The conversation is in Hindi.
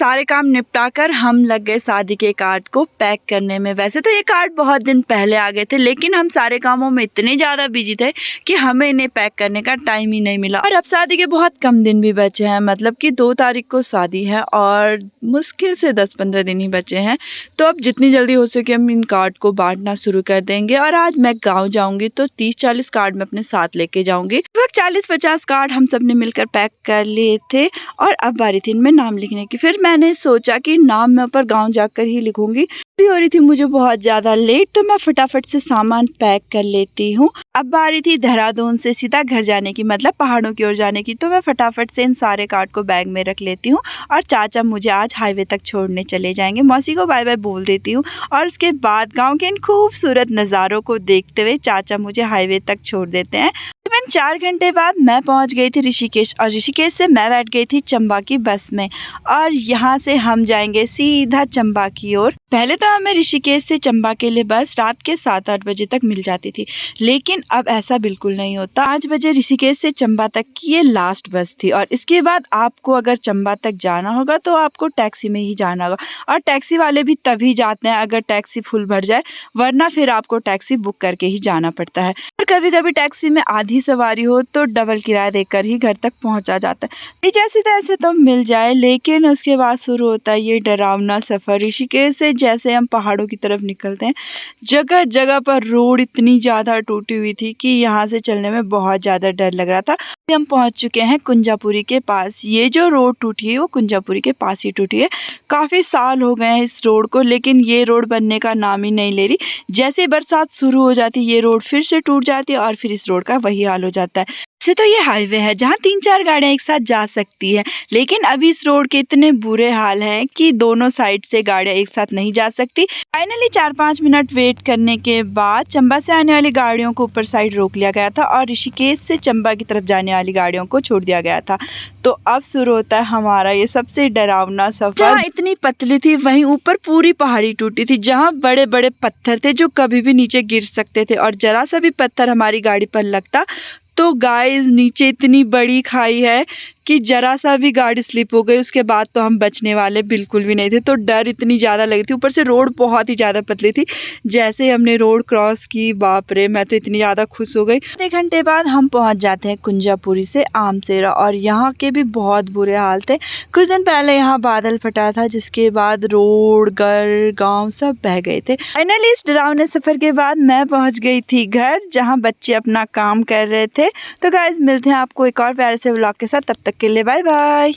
सारे काम निपटा कर हम लग गए शादी के कार्ड को पैक करने में। वैसे तो ये कार्ड बहुत दिन पहले आ गए थे, लेकिन हम सारे कामों में इतने ज़्यादा बिजी थे कि हमें इन्हें पैक करने का टाइम ही नहीं मिला। और अब शादी के बहुत कम दिन भी बचे हैं, मतलब कि 2 तारीख को शादी है और मुश्किल से 10-15 दिन ही बचे हैं। तो अब जितनी जल्दी हो सके हम इन कार्ड को बांटना शुरू कर देंगे। और आज मैं गाँव जाऊँगी तो 30-40 कार्ड मैं अपने साथ लेके जाऊँगी। लगभग 40-50 कार्ड हम सब ने मिलकर पैक कर लिए थे और अब बारी थी इनमें नाम लिखने की। फिर मैंने सोचा कि नाम मैं ऊपर गांव जाकर ही लिखूंगी। भी हो रही थी मुझे बहुत ज़्यादा लेट, तो मैं फटाफट से सामान पैक कर लेती हूँ। अब बारी थी देहरादून से सीधा घर जाने की, मतलब पहाड़ों की ओर जाने की। तो मैं फटाफट से इन सारे कार्ड को बैग में रख लेती हूँ और चाचा मुझे आज हाईवे तक छोड़ने चले जाएंगे। मौसी को बाय बाय बोल देती हूँ और उसके बाद गाँव के इन खूबसूरत नज़ारों को देखते हुए चाचा मुझे हाईवे तक छोड़ देते हैं। तकरीबन 4 घंटे बाद मैं पहुंच गई थी ऋषिकेश और ऋषिकेश से मैं बैठ गई थी चंबा की बस में और यहाँ से हम जाएंगे सीधा चंबा की ओर। पहले तो हमें ऋषिकेश से चंबा के लिए बस रात के 7-8 बजे तक मिल जाती थी, लेकिन अब ऐसा बिल्कुल नहीं होता। 5 बजे ऋषिकेश से चंबा तक की ये लास्ट बस थी और इसके बाद आपको अगर चंबा तक जाना होगा तो आपको टैक्सी में ही जाना होगा। और टैक्सी वाले भी तभी जाते हैं अगर टैक्सी फुल भर जाए, वरना फिर आपको टैक्सी बुक करके ही जाना पड़ता है। और कभी कभी टैक्सी में आधी सवारी हो तो डबल किराया देकर ही घर तक पहुंचा जाता है। जैसे तैसे तो मिल जाए, लेकिन उसके बाद शुरू होता है ये डरावना सफ़र। ऋषिकेश से जैसे हम पहाड़ों की तरफ निकलते हैं, जगह जगह पर रोड इतनी ज़्यादा टूटी हुई थी कि यहाँ से चलने में बहुत ज़्यादा डर लग रहा था। हम पहुँच चुके हैं कुंजापुरी के पास। ये जो रोड टूटी है वो कुंजापुरी के पास ही टूटी है। काफ़ी साल हो गए हैं इस रोड को, लेकिन ये रोड बनने का नाम ही नहीं ले रही। जैसे बरसात शुरू हो जाती है ये रोड फिर से टूट जाती है और फिर इस रोड का वही हाल हो जाता है। वैसे तो ये हाईवे है जहाँ 3-4 गाड़ियाँ एक साथ जा सकती है, लेकिन अभी इस रोड के इतने बुरे हाल हैं कि दोनों साइड से गाड़ियाँ एक साथ नहीं जा सकती। फाइनली 4-5 मिनट वेट करने के बाद चंबा से आने वाली गाड़ियों को ऊपर साइड रोक लिया गया था और ऋषिकेश से चंबा की तरफ जाने वाली गाड़ियों को छोड़ दिया गया था। तो अब शुरू होता है हमारा ये सबसे डरावना सफर। जहाँ इतनी पतली थी वहीं ऊपर पूरी पहाड़ी टूटी थी, जहाँ बड़े बड़े पत्थर थे जो कभी भी नीचे गिर सकते थे और जरा सा भी पत्थर हमारी गाड़ी पर लगता तो गाइस नीचे इतनी बड़ी खाई है कि जरा सा भी गाड़ी स्लिप हो गई उसके बाद तो हम बचने वाले बिल्कुल भी नहीं थे। तो डर इतनी ज़्यादा लगी थी, ऊपर से रोड बहुत ही ज़्यादा पतली थी। जैसे हमने रोड क्रॉस की, बाप रे, मैं तो इतनी ज़्यादा खुश हो गई। आधे घंटे बाद हम पहुंच जाते हैं कुंजापुरी से आमसेरा और यहाँ के भी बहुत बुरे हाल थे। कुछ दिन पहले यहाँ बादल फटा था जिसके बाद रोड, घर, गाँव सब बह गए थे। फाइनली इस डरावने सफ़र के बाद मैं पहुँच गई थी घर, जहाँ बच्चे अपना काम कर रहे थे। तो गाइस मिलते हैं आपको एक और प्यारे से व्लॉग के साथ, तब तक के लिए बाय बाय।